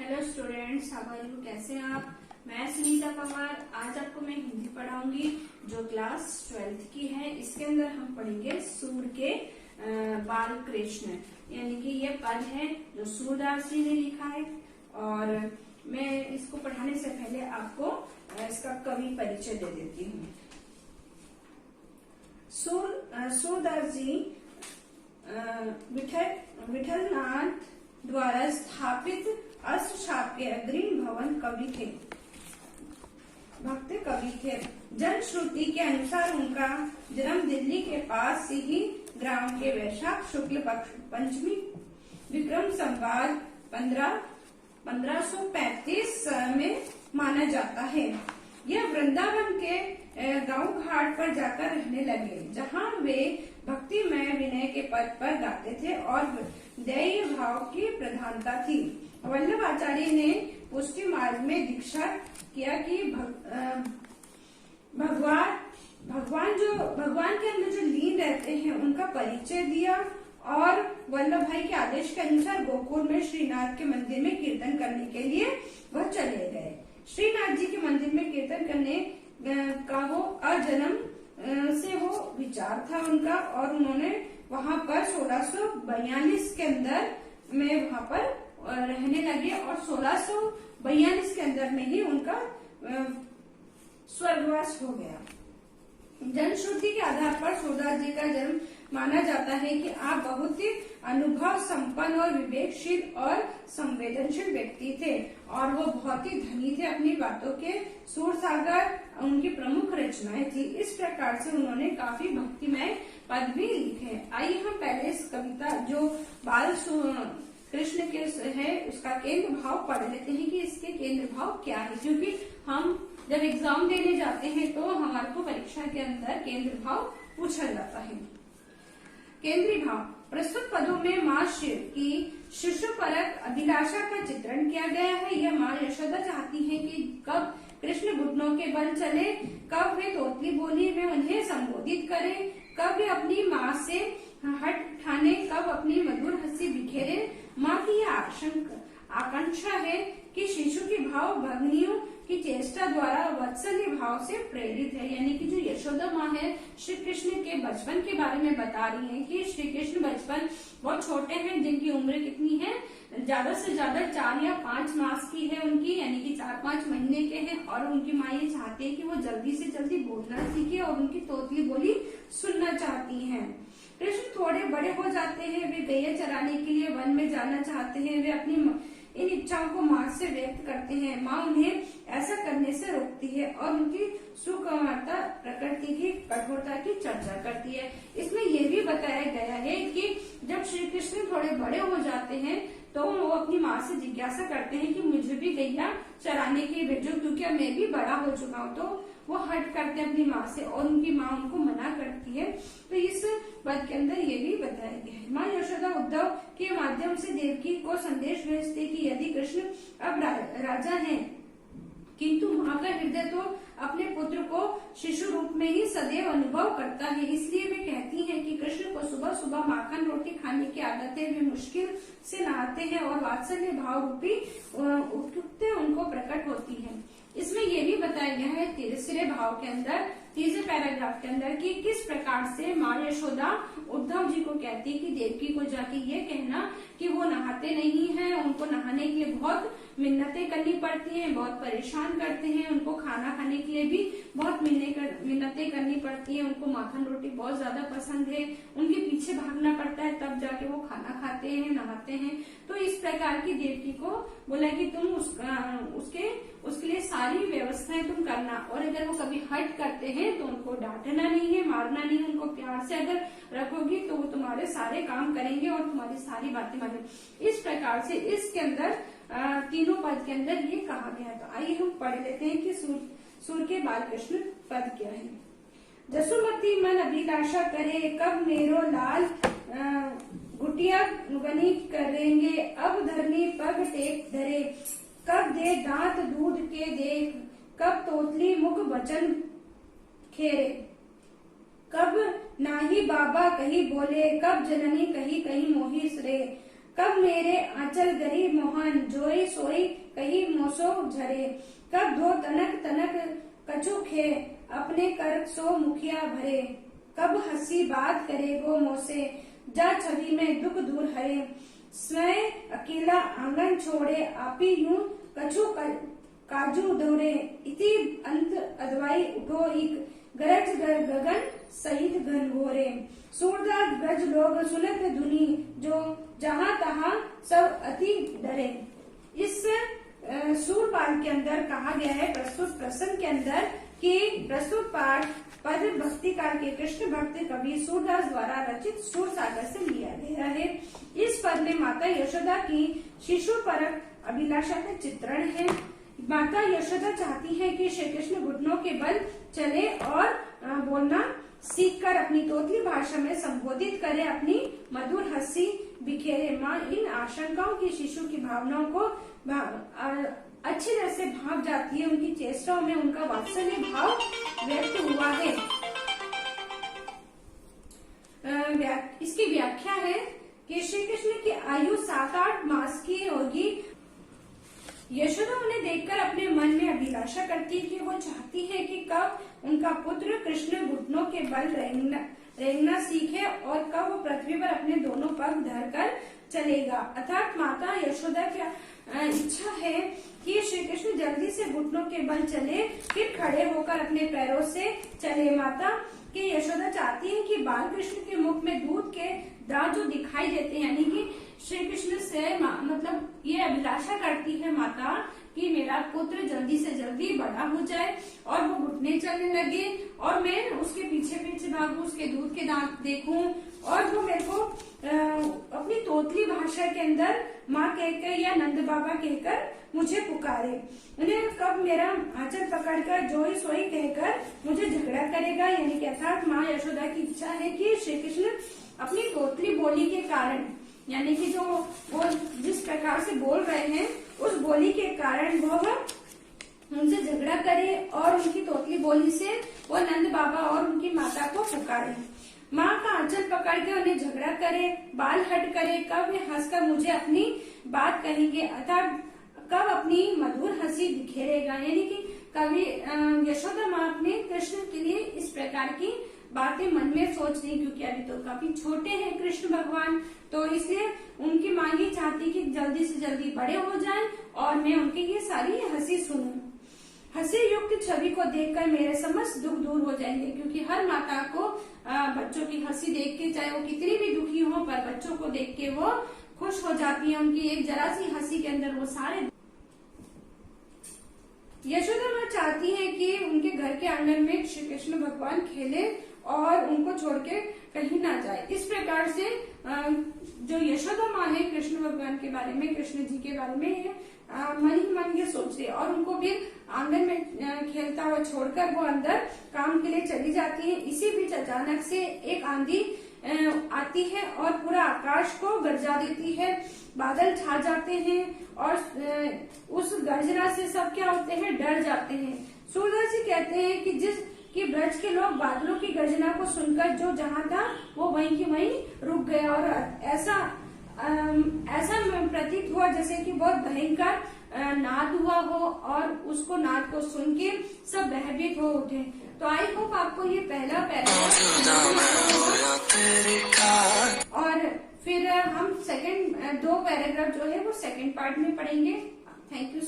Hello students, how are you? कैसे हैं आप? मैं सुनीता पवार। आज आपको मैं हिंदी पढ़ाऊंगी जो क्लास 12th की है। इसके अंदर हम पढ़ेंगे सूर के बाल कृष्ण, यानी कि ये पद है जो सूरदास जी ने लिखा है। और मैं इसको पढ़ाने से पहले आपको इसका कवि परिचय दे देती हूँ। सूरदास जी विठलनाथ द्वारा स्थापित अष्टशापीय अग्रणी भवन कवि थे, भक्त कवि थे। जनश्रुति के अनुसार उनका जन्म दिल्ली के पास ही ग्राम के वैशाख शुक्ल पक्ष पंचमी विक्रम संवत 1535 में माना जाता है। यह वृंदावन के गांव घाट पर जाकर रहने लगे, जहां वे भक्तिमय विनय के पद पर गाते थे और दैय भाव की प्रधानता थी। वल्लभाचार्य ने पुष्टि मार्ग में दीक्षा किया कि भगवान के अंदर जो लीन रहते हैं उनका परिचय दिया और वल्लभ भाई के आदेश के अनुसार गोकुल में श्रीनाथ के मंदिर में कीर्तन करने के लिए वह चले गए। श्रीनाथ जी के मंदिर में कीर्तन करने का वो अजन्म से वो विचार था उनका, और उन्होंने वहां पर 1642 के अंदर में वहां पर रहने लगे और 1642 के अंदर में ही उनका स्वर्गवास हो गया। जनश्रुति के आधार पर सूरदास जी का जन्म माना जाता है कि आप बहुत ही अनुभव संपन्न और विवेकशील और संवेदनशील व्यक्ति थे, और वो बहुत ही धनी थे। अपनी बातों के सूर सागर उनकी प्रमुख रचनाएं थी। इस प्रकार से उन्होंने काफी भक्तिमय पद भी लिखे। आइए हम पहले इस कविता जो बाल कृष्ण के है उसका केंद्र भाव पढ़ लेते हैं कि इसके केंद्र भाव क्या है, क्योंकि हम जब एग्जाम देने जाते हैं तो हमारे को परीक्षा के अंदर केंद्र भाव पूछा जाता है। केंद्रीय भाव प्रस्तुत पदों में माँ शिव की शिशु परक अभिलाषा का चित्रण किया गया है। यह माँ यशोदा चाहती है कि कब कृष्ण घुटनों के बल चले, कब वे तोतली बोली में उन्हें संबोधित करे, कब वे अपनी माँ से हट ठाने, कब अपनी मधुर हंसी बिखेरे। माँ की यह आकांक्षा है कि शिशु की भाव भगनियों की चेष्टा द्वारा वात्सल्य भाव से प्रेरित है। यानी कि जो यशोदा माँ है श्री कृष्ण के बचपन के बारे में बता रही है कि श्री कृष्ण बचपन बहुत छोटे हैं, जिनकी उम्र कितनी है, ज्यादा से ज्यादा 4 या 5 मास की है उनकी, यानी कि 4-5 महीने के हैं। और उनकी माँ ये चाहती है कि वो जल्दी से जल्दी बोलना सीखे और उनकी तोतली बोली सुनना चाहती हैं। कृष्ण थोड़े बड़े हो जाते हैं, वे गैया चराने के लिए वन में जाना चाहते हैं। वे अपनी इन इच्छाओं को माँ से व्यक्त करते हैं। माँ उन्हें ऐसा करने से रोकती है और उनकी सुकुमारता प्रकृति की कठोरता की चर्चा करती है। इसमें यह भी बताया गया है कि जब श्री कृष्ण थोड़े बड़े हो जाते हैं तो वो अपनी माँ से जिज्ञासा करते हैं कि मुझे भी गैया चराने के लिए भेजो, क्योंकि अब मैं भी बड़ा हो चुका हूँ। तो वो हट करते हैं अपनी माँ से और उनकी माँ उनको मना करती है। तो इस पद के अंदर ये भी बताया गया है। माँ यशोदा उद्धव के माध्यम से देवकी को संदेश भेजते कि यदि कृष्ण अब राजा हैं, किंतु माँ का हृदय तो अपने पुत्र को शिशु रूप में ही सदैव अनुभव करता है। इसलिए वे कहती हैं कि कृष्ण को सुबह सुबह माखन रोटी खाने की आदत है। वे मुश्किल से नहाते हैं और वात्सल्य भाव रूपी उत्सुकता उनको प्रकट होती है। इसमें यह भी बताया गया है तीसरे भाव के अंदर, तीसरे पैराग्राफ के अंदर, कि किस प्रकार से माँ यशोदा उद्धव जी को कहती है कि देवकी को जाके ये कहना कि वो नहाते नहीं हैं, उनको नहाने के लिए बहुत मिन्नतें करनी पड़ती हैं, बहुत परेशान करते हैं, उनको खाना खाने के लिए भी बहुत मिन्नतें करनी पड़ती हैं, उनको माखन रोटी बहुत ज्यादा पसंद है, उनके पीछे भागना पड़ता है तब जाके वो खाना खाते हैं, नहाते हैं। तो इस प्रकार की देवकी को बोला कि तुम उसके लिए सारी व्यवस्थाएं तुम करना, और अगर वो कभी हट करते हैं तो उनको डांटना नहीं है, मारना नहीं है, उनको प्यार से अगर रखोगी तो वो तुम्हारे सारे काम करेंगे और तुम्हारी सारी बातें मानेंगे। इस प्रकार से इसके अंदर तीनों पद के अंदर ये कहा गया है। तो आइए हम पढ़ लेते हैं कि सूर के बाल कृष्ण पद क्या है। जसुमती मन अभिलाषा करे, कब मेरो लाल गुटिया गनी करेंगे, अब धरनी पग टेक धरे, कब दे दांत दूध के देख, कब तोतली मुख वचन खेरे, कब नाही बाबा कही बोले, कब जननी कही कही मोही सरे, कब मेरे आंचल गरीब मोहन जोई सोई कही मोसो झरे। कब धो तनक तनक कछु खे अपने कर सो मुखिया भरे। कब हंसी बात करे गो मोसे जा छवि में दुख दूर हरे। स्वयं अकेला आंगन छोड़े आपी यूं कछु काजू दौरे। इति अंत अदवाई उठो एक गरज गगन सहित घन घोरे। सूरदास ब्रज लोग सुनत धुनी जो जहाँ तहाँ सब अति डरे। इस सूरपाल के अंदर कहा गया है प्रस्तुत प्रसंग के अंदर कि प्रस्तुत पाठ पद भक्ति काल के कृष्ण भक्त कवि सूरदास द्वारा रचित सूर सागर से लिया गया है। इस पद में माता यशोदा की शिशु परक अभिलाषा का चित्रण है। माता यशोदा चाहती है कि श्री कृष्ण घुटनों के बल चले और बोलना सीखकर अपनी तोतली भाषा में संबोधित करे, अपनी मधुर हंसी बिखेरे। माँ इन आशंकाओं की शिशु की भावनाओं को अच्छी तरह से भाप जाती है। उनकी चेष्टाओं में उनका वात्सल्य भाव व्यक्त हुआ है। इसकी व्याख्या है कि श्री कृष्ण की आयु 7-8 मास की होगी। यशोदा उन्हें देखकर अपने मन में अभिलाषा करती है कि वो चाहती है कि कब उनका पुत्र कृष्ण घुटनों के बल रेंगना सीखे और कब वो पृथ्वी पर अपने दोनों पग धरकर चलेगा। अर्थात माता यशोदा की इच्छा है कि श्री कृष्ण जल्दी से घुटनों के बल चले, फिर खड़े होकर अपने पैरों से चले। माता की यशोदा चाहती है कि बाल कृष्ण के मुख में दूध के दांत जो दिखाई देते हैं, यानी कि श्री कृष्ण से मतलब ये अभिलाषा करती है माता कि मेरा पुत्र जल्दी से जल्दी बड़ा हो जाए और वो घुटने चलने लगे और मैं उसके पीछे पीछे भागूं, उसके दूध के दांत देखूं और वो मेरे को अपनी तोतली भाषा के अंदर माँ कहकर या नंद बाबा कहकर मुझे पुकारे। उन्हें कब मेरा आंचल पकड़कर जोई सोई कहकर मुझे झगड़ा करेगा, यानी कि अर्थात माँ यशोदा की इच्छा है कि श्री कृष्ण अपनी तोतली बोली के कारण, यानी कि जो वो जिस प्रकार से बोल रहे हैं उस बोली के कारण वह उनसे झगड़ा करे और उनकी तोतली बोली से वो नंद बाबा और उनकी माता को पुकारे। माँ का आंचल पकड़ के उन्हें झगड़ा करे, बाल हट करे, कब वे हंसकर मुझे अपनी बात कहेंगे, अर्थात कब अपनी मधुर हंसी बिखेरेगा। यानी कि कभी यशोदा माँ अपने कृष्ण के लिए इस प्रकार की बातें मन में सोच रही, क्योंकि अभी तो काफी छोटे हैं कृष्ण भगवान, तो इसलिए उनकी माँ ये चाहती कि जल्दी से जल्दी बड़े हो जाएं और मैं उनकी ये सारी हंसी सुनूं। हंसी युक्त छवि को देखकर मेरे समस्त दुख दूर हो जाएंगे, क्योंकि हर माता को बच्चों की हंसी देख के, चाहे वो कितनी भी दुखी हो, पर बच्चों को देख के वो खुश हो जाती है। उनकी एक जरा सी हंसी के अंदर वो सारे। यशोदा माँ चाहती है कि उनके घर के आंगन में श्री कृष्ण भगवान खेले और उनको छोड़ के कहीं ना जाए। इस प्रकार से जो यशोदा माँ है कृष्ण भगवान के बारे में, कृष्ण जी के बारे में मन ही मन ये सोच रही है और उनको भी आंगन में खेलता हुआ छोड़कर वो अंदर काम के लिए चली जाती है। इसी बीच अचानक से एक आंधी आती है और पूरा आकाश को गरजा देती है, बादल छा जाते हैं और उस गर्जना से सब क्या होते हैं, डर जाते हैं। सूरदास जी कहते हैं कि ब्रज के लोग बादलों की गर्जना को सुनकर जो जहाँ था वो वहीं की वहीं रुक गए और ऐसा प्रतीत हुआ जैसे कि बहुत भयंकर नाद हुआ हो और उसको नाद को सुन के सब भयभीत हो उठे। तो आई होप आपको ये पहला पैराग्राफ और फिर हम दो पैराग्राफ जो है वो सेकंड पार्ट में पढ़ेंगे। Thank you.